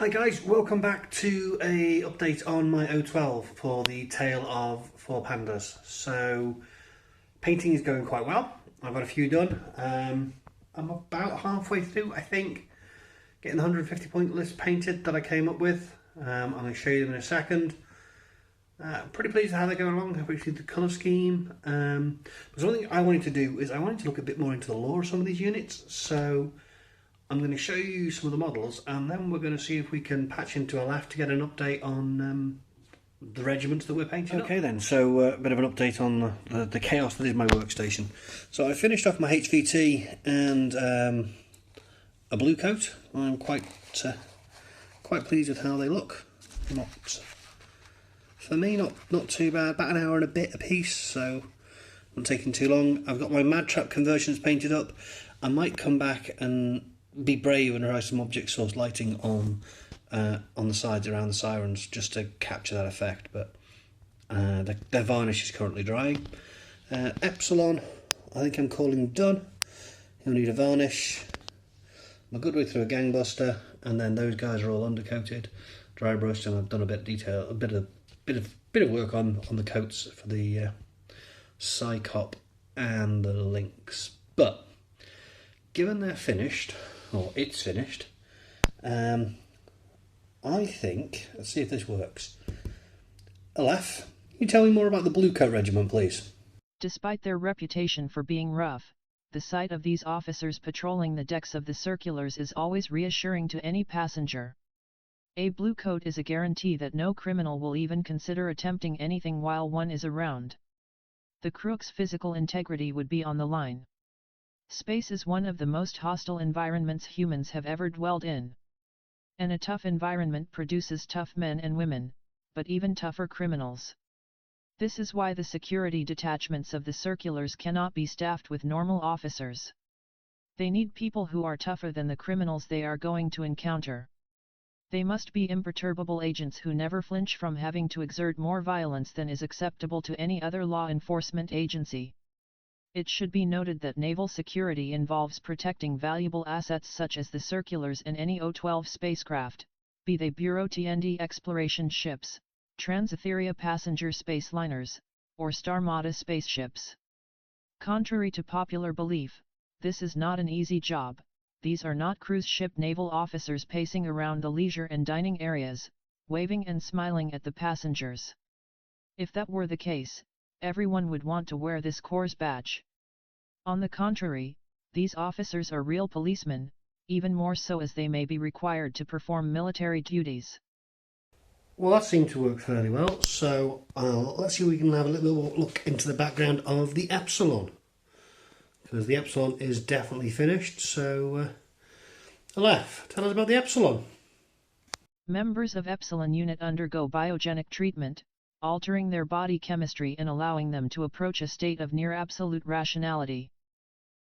Hi guys, welcome back to a update on my O12 for the Tale of Four Pandas. So, painting is going quite well. I've got a few done. I'm about halfway through, I think, getting the 150 point list painted that I came up with. I'm going to show you them in a second. Pretty pleased with how they're going along. I appreciate the colour scheme. But one thing I wanted to do is I wanted to look a bit more into the lore of some of these units. So, I'm going to show you some of the models, and then we're going to see if we can patch into a laugh to get an update on the regiments that we're painting. Okay then, so a bit of an update on the chaos that is my workstation. So I finished off my HVT and a blue coat. I'm quite pleased with how they look. For me, not too bad. About an hour and a bit a piece, so not taking too long. I've got my Mad Trap conversions painted up. I might come back and be brave and try some object source lighting on the sides around the sirens just to capture that effect, but their varnish is currently drying. Epsilon, I think I'm calling done. He'll need a varnish. I'm a good way through a Gangbuster, and then those guys are all undercoated, dry brushed, and I've done a bit of detail, a bit of work on the coats for the Psychop and the Lynx. But given they're finished, or it's finished, I think, let's see if this works. Aleph, can you tell me more about the Blue Coat Regiment, please? Despite their reputation for being rough, the sight of these officers patrolling the decks of the circulars is always reassuring to any passenger. A blue coat is a guarantee that no criminal will even consider attempting anything while one is around. The crook's physical integrity would be on the line. Space is one of the most hostile environments humans have ever dwelled in. And a tough environment produces tough men and women, but even tougher criminals. This is why the security detachments of the circulars cannot be staffed with normal officers. They need people who are tougher than the criminals they are going to encounter. They must be imperturbable agents who never flinch from having to exert more violence than is acceptable to any other law enforcement agency. It should be noted that naval security involves protecting valuable assets such as the circulars and any O-12 spacecraft, be they Bureau TND exploration ships, Transetheria passenger spaceliners, or Starmada spaceships. Contrary to popular belief, this is not an easy job. These are not cruise ship naval officers pacing around the leisure and dining areas, waving and smiling at the passengers. If that were the case, everyone would want to wear this corps badge. On the contrary, these officers are real policemen, even more so as they may be required to perform military duties. Well, that seemed to work fairly well, so let's see if we can have a little look into the background of the Epsilon. Because the Epsilon is definitely finished, so Aleph, tell us about the Epsilon. Members of Epsilon unit undergo biogenic treatment, altering their body chemistry and allowing them to approach a state of near absolute rationality.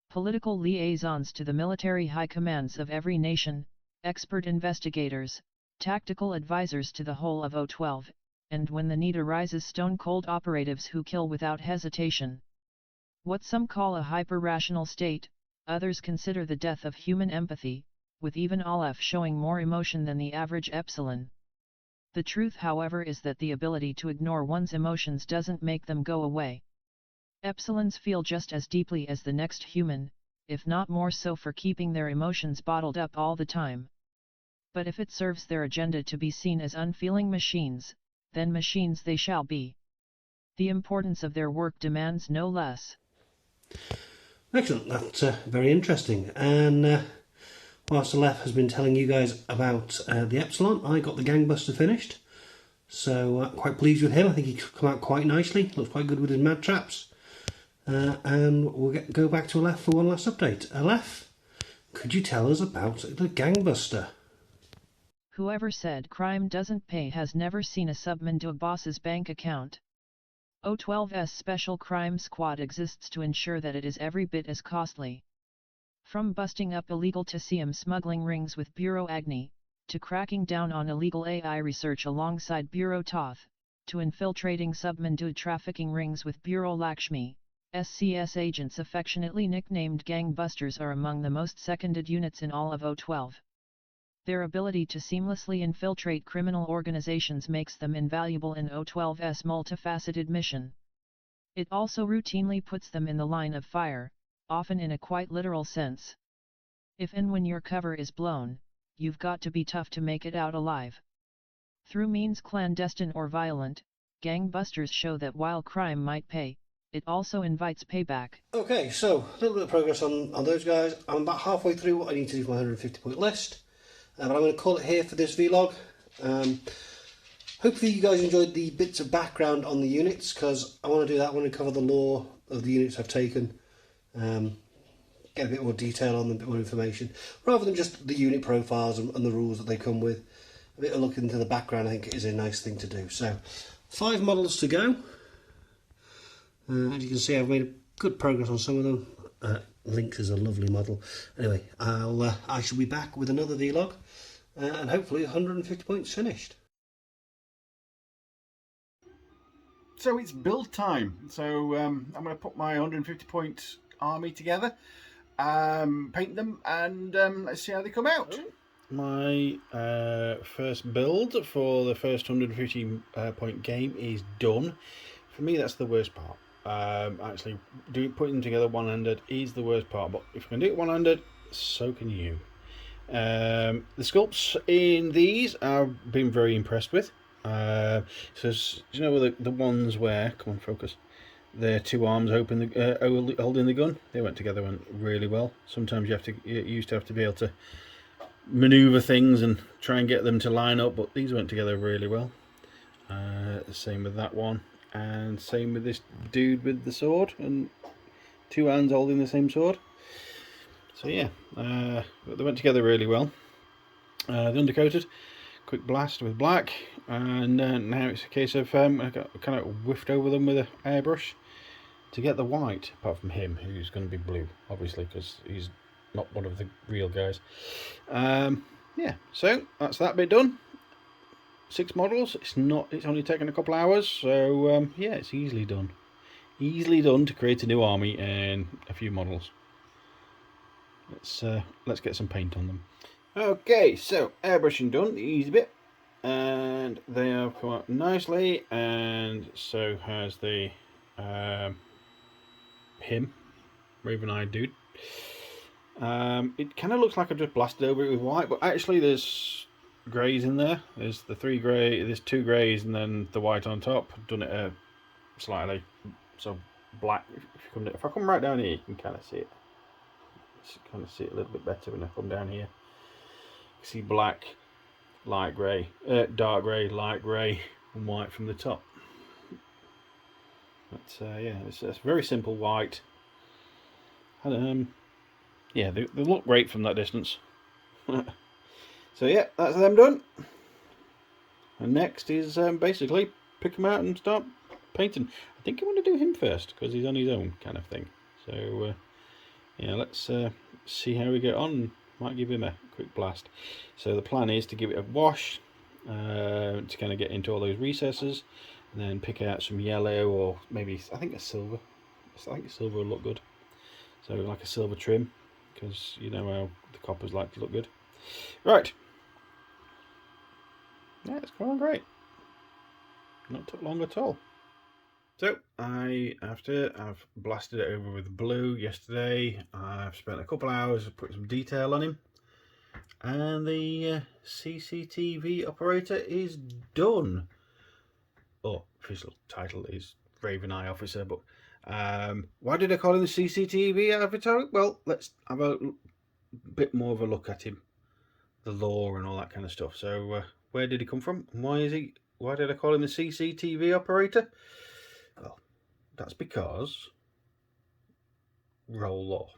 Political liaisons to the military high commands of every nation, expert investigators, tactical advisors to the whole of O-12, and when the need arises stone-cold operatives who kill without hesitation. What some call a hyper-rational state, others consider the death of human empathy, with even Aleph showing more emotion than the average Epsilon. The truth, however, is that the ability to ignore one's emotions doesn't make them go away. Epsilons feel just as deeply as the next human, if not more so, for keeping their emotions bottled up all the time. But if it serves their agenda to be seen as unfeeling machines, then machines they shall be. The importance of their work demands no less. Excellent, that's very interesting. And whilst Aleph has been telling you guys about the Epsilon, I got the Gangbuster finished. So quite pleased with him. I think he's come out quite nicely. Looks quite good with his Mad Traps. And we'll go back to Aleph for one last update. Aleph, could you tell us about the Gangbuster? Whoever said crime doesn't pay has never seen a subman to a boss's bank account. O-12's Special Crime Squad exists to ensure that it is every bit as costly. From busting up illegal Tessium smuggling rings with Bureau Agni, to cracking down on illegal AI research alongside Bureau Toth, to infiltrating submandu trafficking rings with Bureau Lakshmi, SCS agents affectionately nicknamed Gangbusters are among the most seconded units in all of O-12. Their ability to seamlessly infiltrate criminal organizations makes them invaluable in O12's multifaceted mission. It also routinely puts them in the line of fire, often in a quite literal sense. If and when your cover is blown, you've got to be tough to make it out alive. Through means clandestine or violent, gangbusters show that while crime might pay, it also invites payback. Okay, so a little bit of progress on those guys. I'm about halfway through what I need to do for my 150 point list. But I'm going to call it here for this vlog. Hopefully you guys enjoyed the bits of background on the units, because I want to do that when I cover the lore of the units I've taken. Get a bit more detail on them, a bit more information, rather than just the unit profiles and the rules that they come with. A bit of look into the background, I think, is a nice thing to do. So, 5 models to go. As you can see, I've made good progress on some of them. Lynx is a lovely model. Anyway, I shall be back with another vlog, and hopefully 150 points finished. So it's build time. So I'm going to put my 150 point army together, paint them, and let's see how they come out. My first build for the first 150 point game is done. For me, that's the worst part. Actually, putting them together one-handed is the worst part, but if I can do it one-handed, so can you. The sculpts in these I've been very impressed with. So you know the ones where, come on, focus, their 2 arms open, holding the gun, they went really well. Sometimes you used to have to be able to maneuver things and try and get them to line up, but these went together really well. Same with that one, and same with this dude with the sword and 2 hands holding the same sword. So yeah, they went together really well. The undercoated, quick blast with black, and now it's a case of I got kind of whiffed over them with an airbrush to get the white, apart from him, who's going to be blue, obviously, because he's not one of the real guys. Yeah, so that's that bit done. 6 models. It's only taken a couple hours, so yeah, it's easily done. Easily done to create a new army and a few models. Let's get some paint on them. Okay, so airbrushing done, the easy bit, and they have come out nicely, and so has the him, Raven-eyed dude. It kind of looks like I've just blasted over it with white, but actually there's greys in there. There's the 3 grey, there's 2 greys, and then the white on top. I've done it slightly so black. If I come right down here, you can kind of see it. Kind of see it a little bit better when I come down here. You see black, light grey, dark grey, light grey, and white from the top. But yeah, it's very simple white. And yeah, they look great from that distance. So yeah, that's them done. And next is basically pick them out and start painting. I think I want to do him first because he's on his own kind of thing. So yeah, let's see how we get on. Might give him a quick blast. So the plan is to give it a wash to kind of get into all those recesses, and then pick out some yellow, or maybe I think a silver. I think silver will look good. So like a silver trim, because you know how the coppers like to look good. Right. Yeah, it's going great. Not took long at all. So after I've blasted it over with blue yesterday, I've spent a couple hours putting some detail on him, and the CCTV operator is done. Oh, official title is Raven Eye Officer, but why did I call him the CCTV Avatar? Well, let's have a bit more of a look at him, the lore and all that kind of stuff. So where did he come from? Why did I call him the CCTV operator? Well, that's because role law.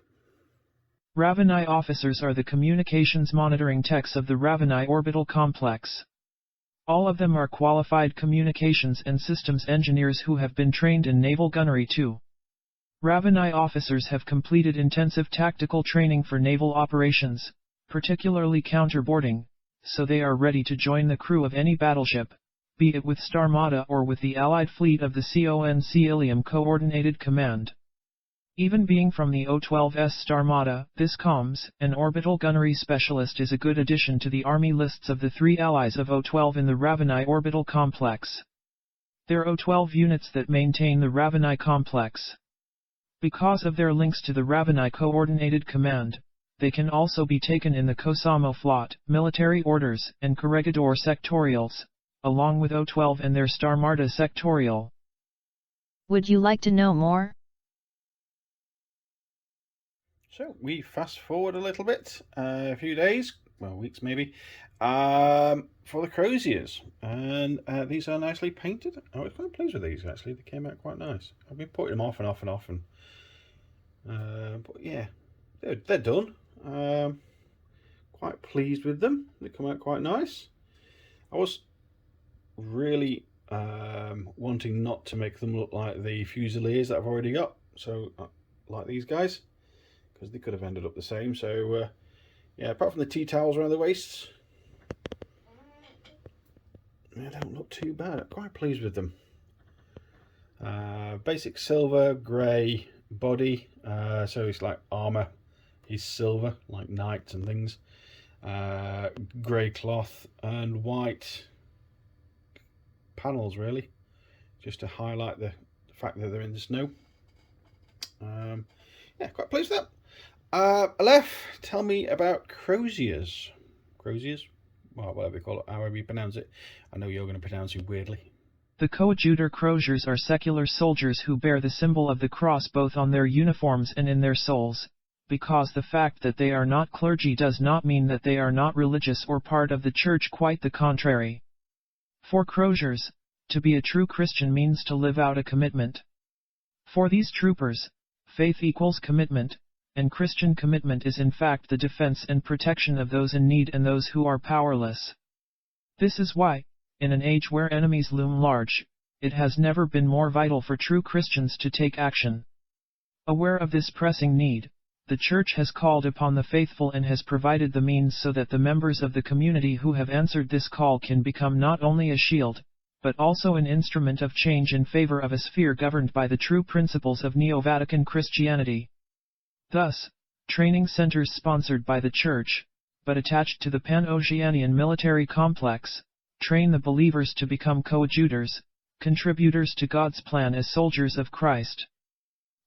Ravenai officers are the communications monitoring techs of the Ravenai orbital complex. All of them are qualified communications and systems engineers who have been trained in naval gunnery too. Ravenai officers have completed intensive tactical training for naval operations, particularly counterboarding, so they are ready to join the crew of any battleship, be it with Starmada or with the Allied fleet of the CONC Ilium Coordinated Command. Even being from the O-12's Starmada, this comms, an orbital gunnery specialist, is a good addition to the army lists of the 3 allies of O-12 in the Raveni orbital complex. They're O-12 units that maintain the Raveni complex. Because of their links to the Raveni Coordinated Command, they can also be taken in the Cosamo Flot, military orders, and Corregidor sectorials, along with O-12 and their Starmada sectorial. Would you like to know more? So we fast forward a little bit, a few days, well, weeks maybe, for the Croziers, and these are nicely painted. I was quite pleased with these actually. They came out quite nice. I've been putting them off and off and off, but yeah, they're done. Quite pleased with them. They come out quite nice. I was really wanting not to make them look like the Fusiliers that I've already got, so like these guys, because they could have ended up the same. So yeah, apart from the T-towels around the waists, they don't look too bad. I'm quite pleased with them. Basic silver, grey body, so it's like armour is silver, like knights and things. Grey cloth and white panels, really, just to highlight the fact that they're in the snow. Yeah, quite pleased with that. Aleph, tell me about Croziers. Croziers? Well, whatever you call it, however you pronounce it. I know you're going to pronounce it weirdly. The coadjutor Croziers are secular soldiers who bear the symbol of the cross both on their uniforms and in their souls, because the fact that they are not clergy does not mean that they are not religious or part of the church, quite the contrary. For Croziers, to be a true Christian means to live out a commitment. For these troopers, faith equals commitment, and Christian commitment is in fact the defense and protection of those in need and those who are powerless. This is why, in an age where enemies loom large, it has never been more vital for true Christians to take action. Aware of this pressing need, the Church has called upon the faithful and has provided the means so that the members of the community who have answered this call can become not only a shield, but also an instrument of change in favor of a sphere governed by the true principles of Neo-Vatican Christianity. Thus, training centers sponsored by the Church, but attached to the Pan-Oceanian military complex, train the believers to become coadjutors, contributors to God's plan as soldiers of Christ.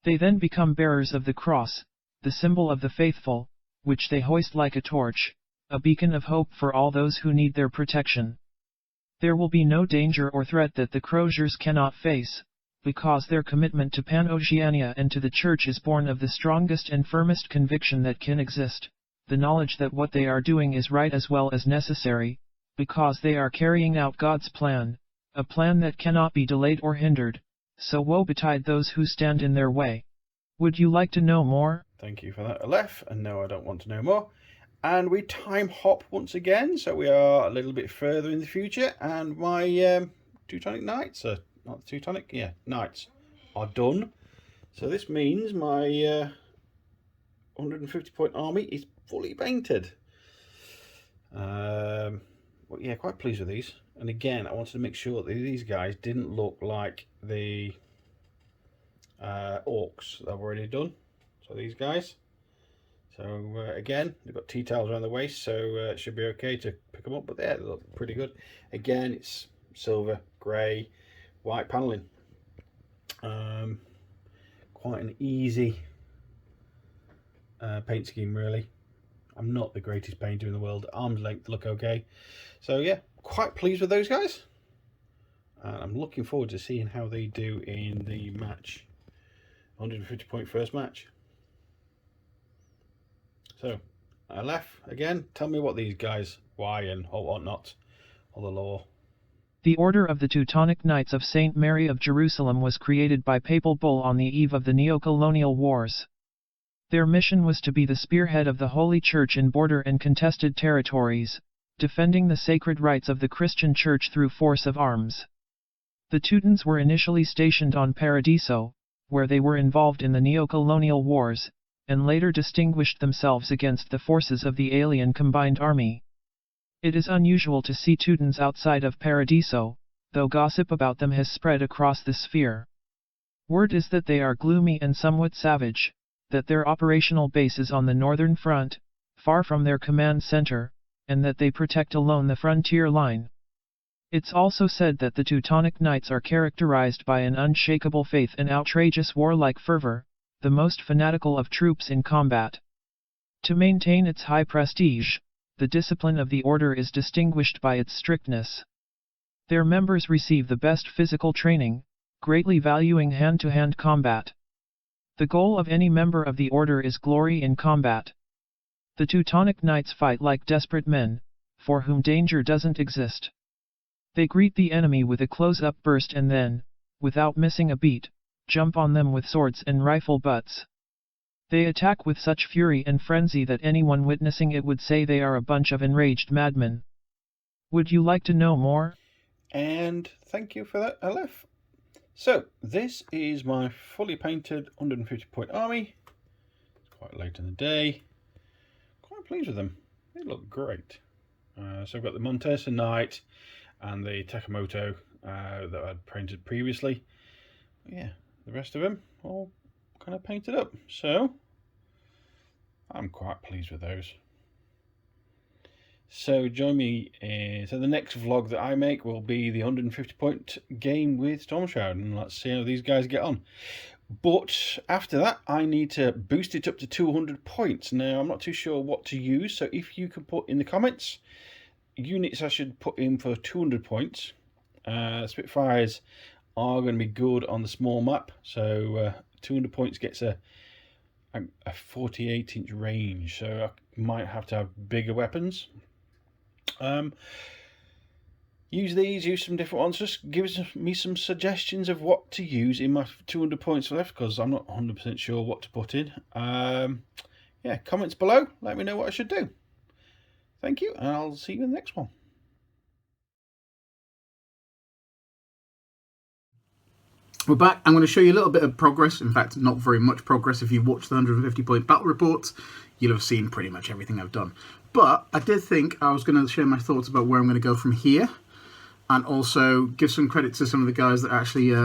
They then become bearers of the cross, the symbol of the faithful, which they hoist like a torch, a beacon of hope for all those who need their protection. There will be no danger or threat that the Croziers cannot face, because their commitment to Pan-Oceania and to the Church is born of the strongest and firmest conviction that can exist, the knowledge that what they are doing is right as well as necessary, because they are carrying out God's plan, a plan that cannot be delayed or hindered, so woe betide those who stand in their way. Would you like to know more? Thank you for that, Aleph, and no, I don't want to know more. And we time hop once again, so we are a little bit further in the future, and my Teutonic Knights, not the Teutonic, yeah, Knights, are done. So this means my 150 point army is fully painted. But yeah, quite pleased with these. And again, I wanted to make sure that these guys didn't look like the orcs that I've already done. So these guys. So again, they've got T-towels around the waist, so it should be okay to pick them up. But yeah, they look pretty good. Again, it's silver, grey, white panelling. Quite an easy paint scheme, really. I'm not the greatest painter in the world. Arm's length look okay. So yeah, quite pleased with those guys. I'm looking forward to seeing how they do in the match. 150 point first match. So, Aleph, again, tell me what these guys, why and whatnot, all the lore. The Order of the Teutonic Knights of St. Mary of Jerusalem was created by Papal Bull on the eve of the Neo-Colonial Wars. Their mission was to be the spearhead of the Holy Church in border and contested territories, defending the sacred rights of the Christian Church through force of arms. The Teutons were initially stationed on Paradiso, where they were involved in the Neo-Colonial Wars, and later distinguished themselves against the forces of the alien Combined Army. It is unusual to see Teutons outside of Paradiso, though gossip about them has spread across the sphere. Word is that they are gloomy and somewhat savage, that their operational base is on the northern front, far from their command center, and that they protect alone the frontier line. It's also said that the Teutonic Knights are characterized by an unshakable faith and outrageous warlike fervor, the most fanatical of troops in combat. To maintain its high prestige, the discipline of the order is distinguished by its strictness. Their members receive the best physical training, greatly valuing hand-to-hand combat. The goal of any member of the order is glory in combat. The Teutonic Knights fight like desperate men, for whom danger doesn't exist. They greet the enemy with a close-up burst and then, without missing a beat, jump on them with swords and rifle butts. They attack with such fury and frenzy that anyone witnessing it would say they are a bunch of enraged madmen. Would you like to know more? And thank you for that, Aleph. So, this is my fully painted 150 point army. It's quite late in the day. Quite pleased with them. They look great. So I've got the Montesa Knight and the Takamoto that I'd painted previously. Yeah, the rest of them all kind of painted up. So, I'm quite pleased with those. So join me, so the next vlog that I make will be the 150 point game with Storm Shroud, and let's see how these guys get on. But after that I need to boost it up to 200 points. Now I'm not too sure what to use, so if you can put in the comments units I should put in for 200 points. Spitfires are going to be good on the small map, so 200 points gets a 48-inch range, so I might have to have bigger weapons. Use some different ones. Just give me some suggestions of what to use in my 200 points left, because I'm not 100% sure what to put in. Yeah, comments below, let me know what I should do. Thank you, and I'll see you in the next one. We're back. I'm going to show you a little bit of progress. In fact, not very much progress. If you've watched the 150 point battle reports, you'll have seen pretty much everything I've done. But I did think I was going to share my thoughts about where I'm going to go from here, and also give some credit to some of the guys that are actually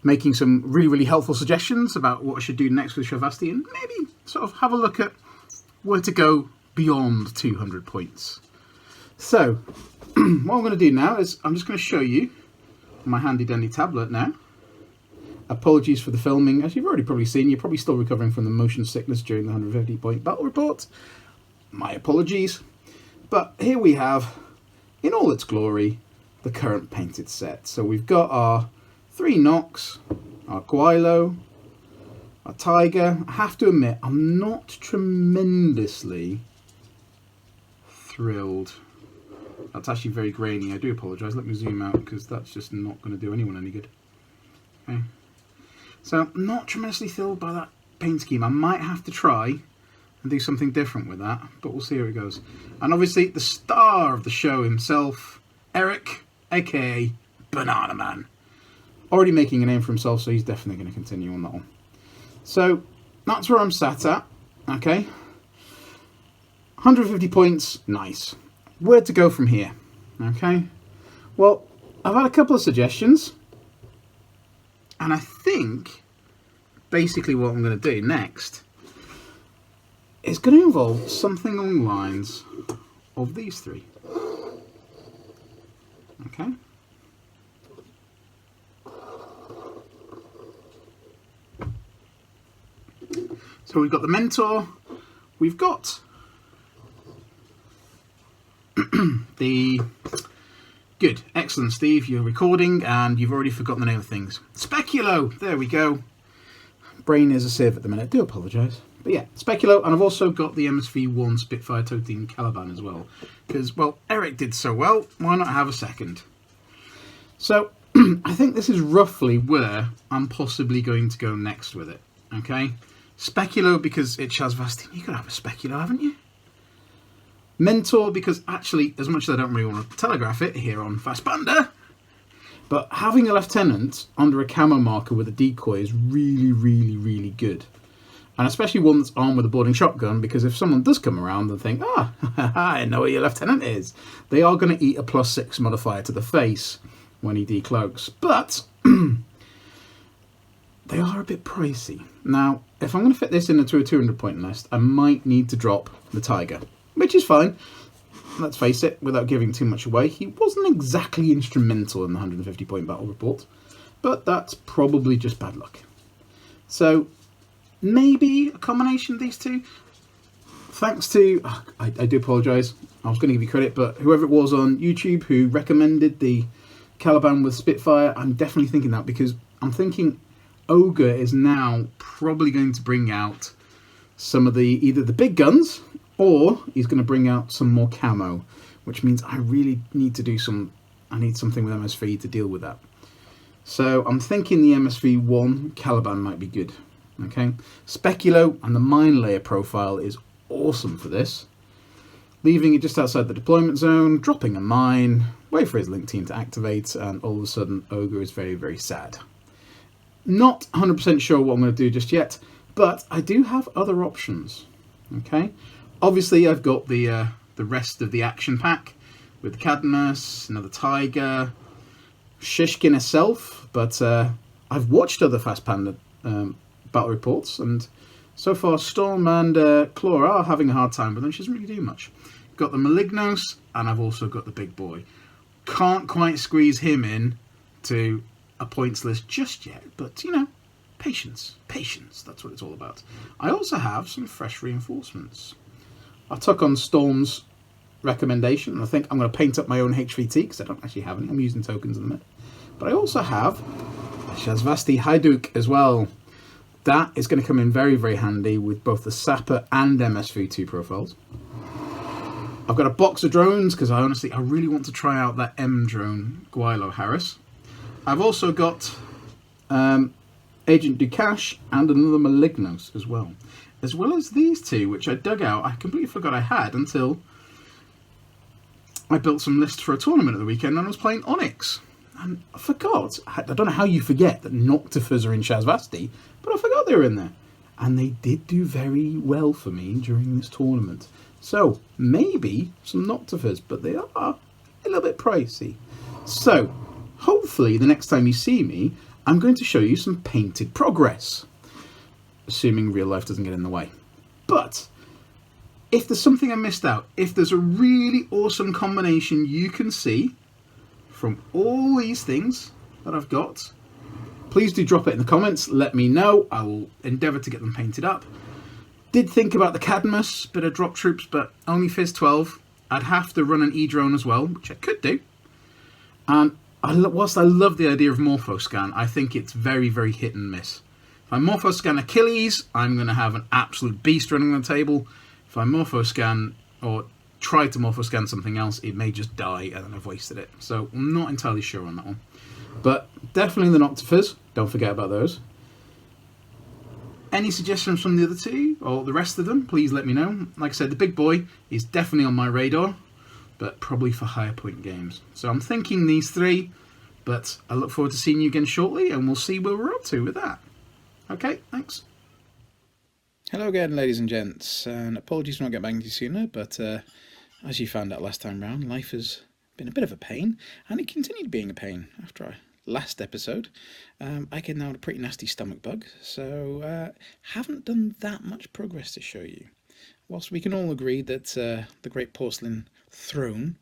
making some really helpful suggestions about what I should do next with Shavasti, and maybe sort of have a look at where to go beyond 200 points. So, what I'm going to do now is I'm just going to show you my handy dandy tablet now. Apologies for the filming, as you've already probably seen. You're probably still recovering from the motion sickness during the 150 point battle report. My apologies. But here we have, in all its glory, the current painted set. So we've got our 3 Nox, our Guilo, our Tiger. I have to admit, I'm not tremendously thrilled. That's actually very grainy. I do apologise. Let me zoom out, because that's just not going to do anyone any good. Okay. So, I'm not tremendously thrilled by that paint scheme. I might have to try and do something different with that, but we'll see how it goes. And obviously, the star of the show himself, Eric, aka Banana Man. Already making a name for himself, so he's definitely going to continue on that one. So, that's where I'm sat at. Okay. 150 points, nice. Where to go from here? Okay. Well, I've had a couple of suggestions. And I think basically what I'm going to do next is going to involve something along the lines of these 3. Okay. So we've got the Mentor, we've got the... Good, excellent, Steve. You're recording and you've already forgotten the name of things. Speculo, there we go. Brain is a sieve at the minute. I do apologise. But yeah, Speculo, and I've also got the MSV1 Spitfire Toteen Caliban as well. Because, well, Eric did so well, why not have a second? So, I think this is roughly where I'm possibly going to go next with it. Okay? Speculo, because it's Shazvastin. You could have a Speculo, haven't you? Mentor, because actually, as much as I don't really want to telegraph it here on Fast Panda, but having a lieutenant under a camo marker with a decoy is really good. And especially one that's armed with a boarding shotgun, because if someone does come around and think, ah, I know where your lieutenant is, they are going to eat a +6 modifier to the face when he decloaks. But they are a bit pricey. Now, if I'm going to fit this into a 200 point list, I might need to drop the Tiger, which is fine. Let's face it, without giving too much away, he wasn't exactly instrumental in the 150 point battle report, but that's probably just bad luck. So maybe a combination of these two. Thanks to, I do apologise, I was going to give you credit, but whoever it was on YouTube who recommended the Caliban with Spitfire, I'm definitely thinking that, because I'm thinking Ogre is now probably going to bring out some of the, either the big guns, or he's going to bring out some more camo, which means I really need to do I need something with MSV to deal with that. So I'm thinking the MSV1 Caliban might be good. Okay, Speculo and the mine layer profile is awesome for this. Leaving it just outside the deployment zone, dropping a mine, wait for his link team to activate, and all of a sudden Ogre is very, very sad. Not 100% sure what I'm going to do just yet, but I do have other options. Okay, obviously I've got the rest of the action pack with the Cadmus, another Tiger, Shishkin herself, but I've watched other Fast Panda battle reports, and so far Storm and Claw are having a hard time with them. She doesn't really do much. Got the Malignos, and I've also got the big boy. Can't quite squeeze him in to a points list just yet, but you know, patience, that's what it's all about. I also have some fresh reinforcements. I took on Storm's recommendation, and I think I'm going to paint up my own HVT because I don't actually have any. I'm using tokens in a minute. But I also have a Shazvasti Hajduk as well. That is going to come in very, very handy with both the Sapper and MSV2 profiles. I've got a box of drones because I really want to try out that M drone, Guilo Harris. I've also got Agent Ducash and another Malignos as well as these two, which I dug out. I completely forgot I had until I built some lists for a tournament at the weekend and I was playing Onyx. And I forgot. I don't know how you forget that Noctifers are in Shazvasti, but I forgot they were in there. And they did do very well for me during this tournament. So, maybe some Noctifers, but they are a little bit pricey. So, hopefully the next time you see me, I'm going to show you some painted progress. Assuming real life doesn't get in the way. But, if there's something I missed out, if there's a really awesome combination you can see from all these things that I've got, please do drop it in the comments. Let me know. I will endeavour to get them painted up. Did think about the Cadmus, bit of drop troops, but only Fizz 12. I'd have to run an E-drone as well, which I could do. And whilst I love the idea of Morphoscan, I think it's very, very hit and miss. If I Morphoscan Achilles, I'm going to have an absolute beast running on the table. If I Morphoscan or try to Morphoscan something else, it may just die and then I've wasted it. So I'm not entirely sure on that one. But definitely the Noctifers, don't forget about those. Any suggestions from the other two or the rest of them, please let me know. Like I said, the big boy is definitely on my radar, but probably for higher point games. So I'm thinking these three, but I look forward to seeing you again shortly and we'll see where we're up to with that. Okay, thanks. Hello again, ladies and gents, and apologies for not getting back to you sooner, but as you found out last time round, life has been a bit of a pain, and it continued being a pain after our last episode. I get now a pretty nasty stomach bug, so haven't done that much progress to show you. Whilst we can all agree that the Great Porcelain Throne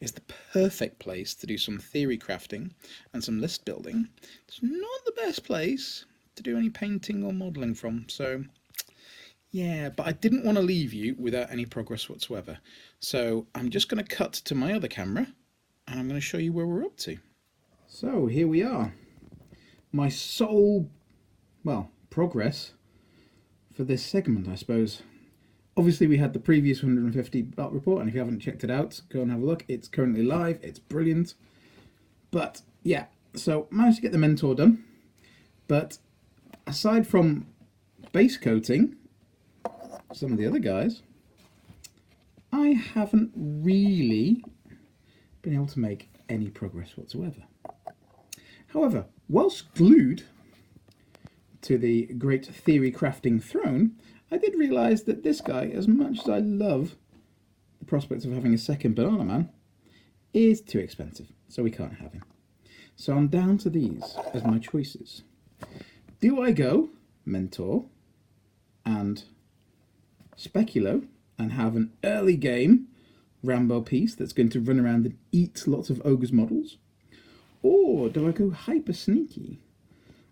is the perfect place to do some theory crafting and some list building, it's not the best place to do any painting or modelling from, so yeah, but I didn't want to leave you without any progress whatsoever. So I'm just going to cut to my other camera and I'm going to show you where we're up to. So here we are. My sole, progress for this segment, I suppose. Obviously we had the previous 150 battle report, and if you haven't checked it out, go and have a look. It's currently live, it's brilliant. But yeah, so managed to get the mentor done. But aside from base coating some of the other guys, I haven't really been able to make any progress whatsoever. However, whilst glued to the Great Theory Crafting Throne, I did realise that this guy, as much as I love the prospect of having a second Banana Man, is too expensive, so we can't have him. So I'm down to these as my choices. Do I go Mentor and Speculo and have an early game Rambo piece that's going to run around and eat lots of Ogre's models? Or do I go hyper sneaky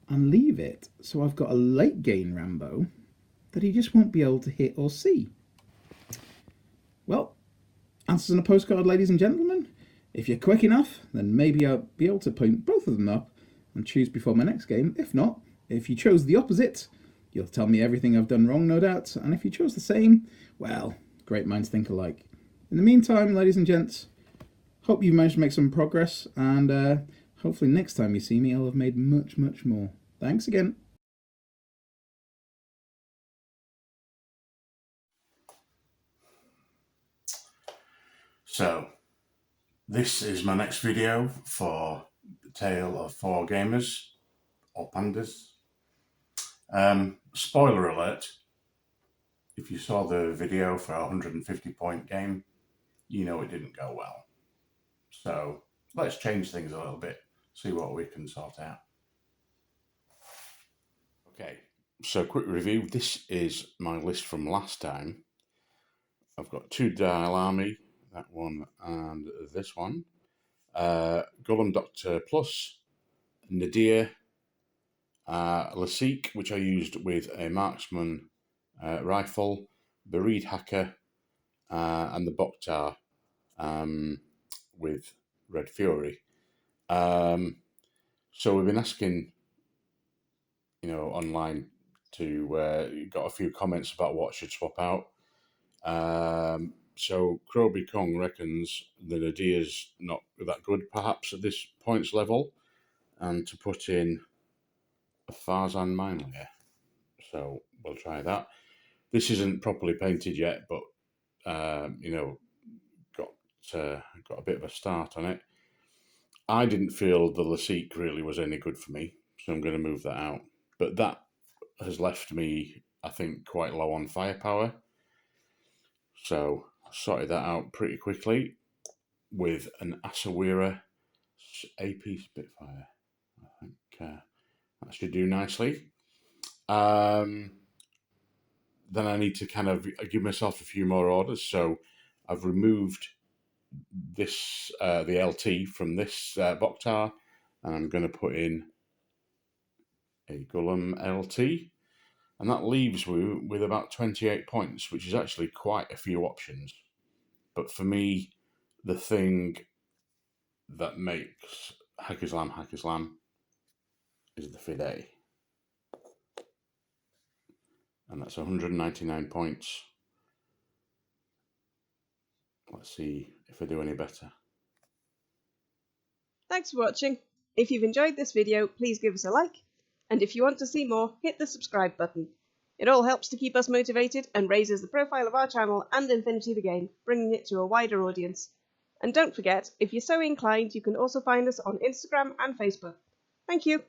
and leave it so I've got a late game Rambo that he just won't be able to hit or see? Well, answers on a postcard, ladies and gentlemen. If you're quick enough, then maybe I'll be able to point both of them up and choose before my next game. If not, if you chose the opposite, you'll tell me everything I've done wrong, no doubt. And if you chose the same, well, great minds think alike. In the meantime, ladies and gents, hope you've managed to make some progress, and hopefully next time you see me, I'll have made much, much more. Thanks again. So, this is my next video for the Tale of Four Gamers, or Pandas. Spoiler alert, if you saw the video for a 150 point game, you know it didn't go well. So, let's change things a little bit, see what we can sort out. Okay, so quick review. This is my list from last time. I've got 2 Dial Army, that one and this one. Golem Doctor Plus, Nadir, Laseek, which I used with a marksman rifle, Bereed Hacker, and the Boktar with Red Fury. So we've been asking, online to got a few comments about what should swap out. So Croby Kong reckons the Nadir's not that good, perhaps at this points level, and to put in a Farzan Minelayer. So we'll try that. This isn't properly painted yet, but got a bit of a start on it. I didn't feel the Laseek really was any good for me, so I'm going to move that out. But that has left me, I think, quite low on firepower. So I sorted that out pretty quickly with an Asawira AP Spitfire. I think that should do nicely. Then I need to kind of give myself a few more orders. So I've removed this the LT from this Boktar, and I'm going to put in a Golem LT, and that leaves me with about 28 points, which is actually quite a few options. But for me, the thing that makes Hackislam is the Fide. And that's 199 points. Let's see if I do any better. Thanks for watching. If you've enjoyed this video, please give us a like. And if you want to see more, hit the subscribe button. It all helps to keep us motivated and raises the profile of our channel and Infinity the Game, bringing it to a wider audience. And don't forget, if you're so inclined, you can also find us on Instagram and Facebook. Thank you.